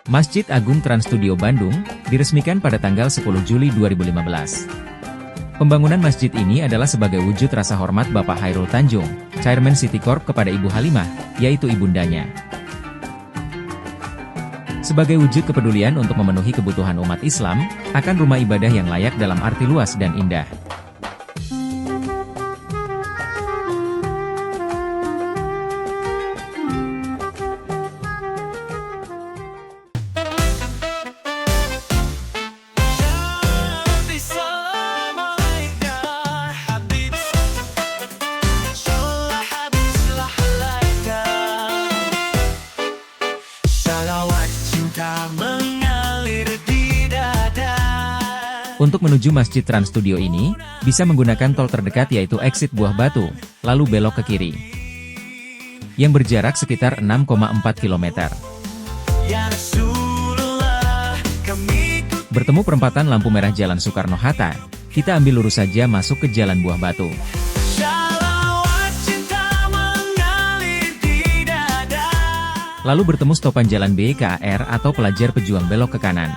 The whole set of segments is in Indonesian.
Masjid Agung Trans Studio Bandung, diresmikan pada tanggal 10 Juli 2015. Pembangunan masjid ini adalah sebagai wujud rasa hormat Bapak Chairul Tanjung, Chairman City Corp kepada Ibu Halimah, yaitu ibundanya. Sebagai wujud kepedulian untuk memenuhi kebutuhan umat Islam, akan rumah ibadah yang layak dalam arti luas dan indah. Untuk menuju Masjid Trans Studio ini, bisa menggunakan tol terdekat yaitu exit Buah Batu, lalu belok ke kiri. Yang berjarak sekitar 6,4 km. Bertemu perempatan lampu merah Jalan Soekarno-Hatta, kita ambil lurus saja masuk ke Jalan Buah Batu. Lalu bertemu stopan Jalan BKR atau Pelajar Pejuang belok ke kanan.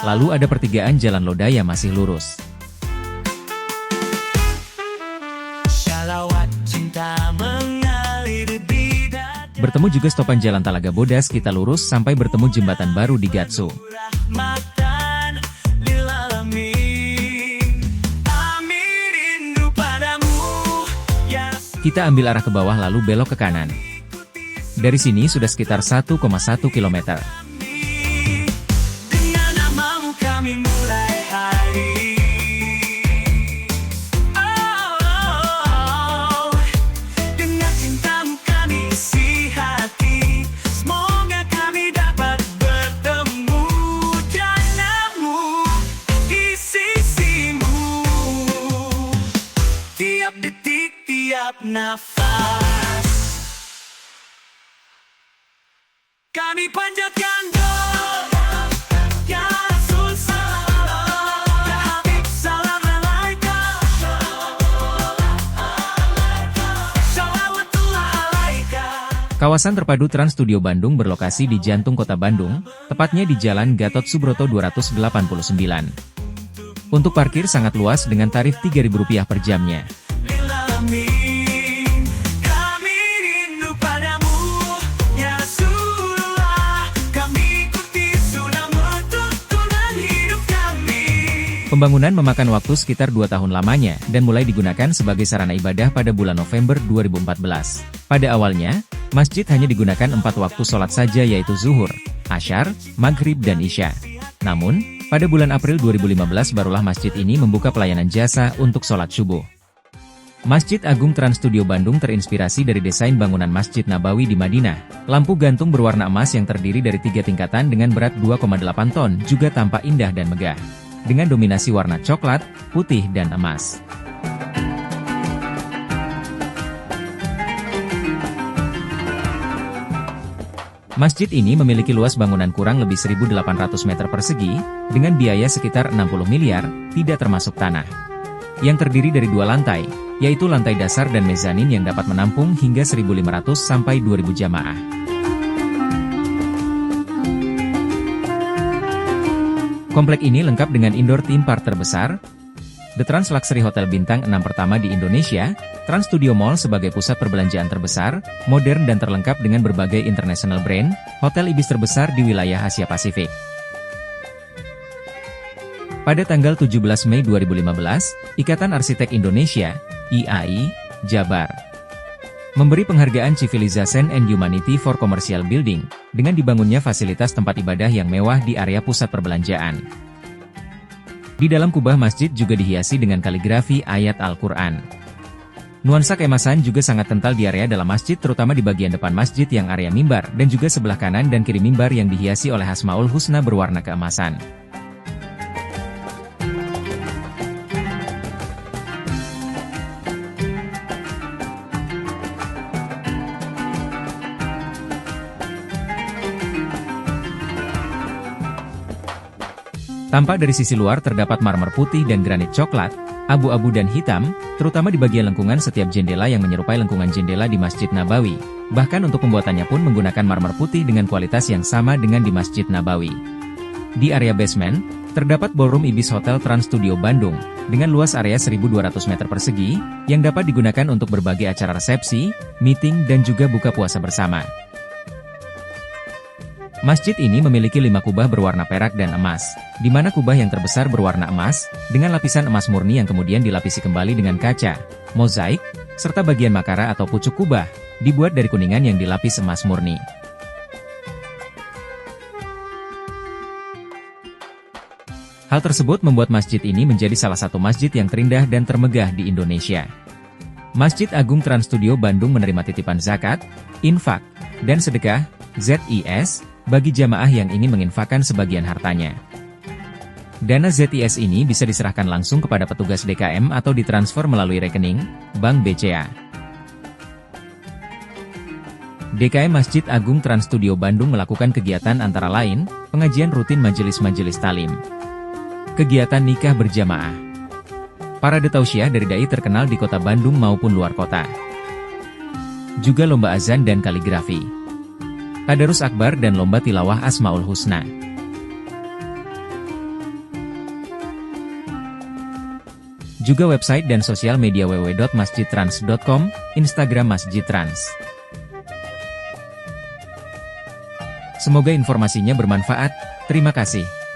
Lalu ada pertigaan Jalan Lodaya masih lurus. Bertemu juga stopan Jalan Talaga Bodas, kita lurus sampai bertemu jembatan baru di Gatsu. Kita ambil arah ke bawah lalu belok ke kanan. Dari sini sudah sekitar 1,1 km. Nafas kami panjatkan doa, ya Rasul sallallahu, ya Habib salam alaika, shalawatullah alaika. Kawasan terpadu Trans Studio Bandung berlokasi di jantung kota Bandung, tepatnya di Jalan Gatot Subroto 289. Untuk parkir sangat luas dengan tarif Rp3.000 per jamnya. Pembangunan memakan waktu sekitar 2 tahun lamanya, dan mulai digunakan sebagai sarana ibadah pada bulan November 2014. Pada awalnya, masjid hanya digunakan 4 waktu sholat saja yaitu zuhur, asyar, maghrib dan isya. Namun, pada bulan April 2015 barulah masjid ini membuka pelayanan jasa untuk sholat subuh. Masjid Agung Trans Studio Bandung terinspirasi dari desain bangunan Masjid Nabawi di Madinah. Lampu gantung berwarna emas yang terdiri dari 3 tingkatan dengan berat 2,8 ton juga tampak indah dan megah, dengan dominasi warna coklat, putih dan emas. Masjid ini memiliki luas bangunan kurang lebih 1.800 meter persegi, dengan biaya sekitar 60 miliar, tidak termasuk tanah. Yang terdiri dari 2 lantai, yaitu lantai dasar dan mezanin yang dapat menampung hingga 1.500 sampai 2.000 jamaah. Komplek ini lengkap dengan indoor theme park terbesar, The Trans Luxury Hotel bintang 6 pertama di Indonesia, Trans Studio Mall sebagai pusat perbelanjaan terbesar, modern dan terlengkap dengan berbagai international brand, hotel Ibis terbesar di wilayah Asia Pasifik. Pada tanggal 17 Mei 2015, Ikatan Arsitek Indonesia, IAI, Jabar, memberi penghargaan Civilization and Humanity for Commercial Building, dengan dibangunnya fasilitas tempat ibadah yang mewah di area pusat perbelanjaan. Di dalam kubah masjid juga dihiasi dengan kaligrafi ayat Al-Quran. Nuansa keemasan juga sangat kental di area dalam masjid, terutama di bagian depan masjid yang area mimbar, dan juga sebelah kanan dan kiri mimbar yang dihiasi oleh Asmaul Husna berwarna keemasan. Tampak dari sisi luar terdapat marmer putih dan granit coklat, abu-abu dan hitam, terutama di bagian lengkungan setiap jendela yang menyerupai lengkungan jendela di Masjid Nabawi. Bahkan untuk pembuatannya pun menggunakan marmer putih dengan kualitas yang sama dengan di Masjid Nabawi. Di area basement, terdapat ballroom Ibis Hotel Trans Studio Bandung, dengan luas area 1.200 meter persegi, yang dapat digunakan untuk berbagai acara resepsi, meeting dan juga buka puasa bersama. Masjid ini memiliki 5 kubah berwarna perak dan emas, di mana kubah yang terbesar berwarna emas, dengan lapisan emas murni yang kemudian dilapisi kembali dengan kaca, mozaik, serta bagian makara atau pucuk kubah, dibuat dari kuningan yang dilapis emas murni. Hal tersebut membuat masjid ini menjadi salah satu masjid yang terindah dan termegah di Indonesia. Masjid Agung Trans Studio Bandung menerima titipan zakat, infak, dan sedekah, ZIS, bagi jamaah yang ingin menginfakkan sebagian hartanya. Dana ZIS ini bisa diserahkan langsung kepada petugas DKM atau ditransfer melalui rekening Bank BCA. DKM Masjid Agung Trans Studio Bandung melakukan kegiatan antara lain, pengajian rutin majelis-majelis talim, kegiatan nikah berjamaah, parade tausiah dari dai terkenal di kota Bandung maupun luar kota, juga lomba azan dan kaligrafi, tadarus akbar dan lomba tilawah Asmaul Husna. Juga website dan sosial media www.masjidtrans.com, Instagram Masjid Trans. Semoga informasinya bermanfaat. Terima kasih.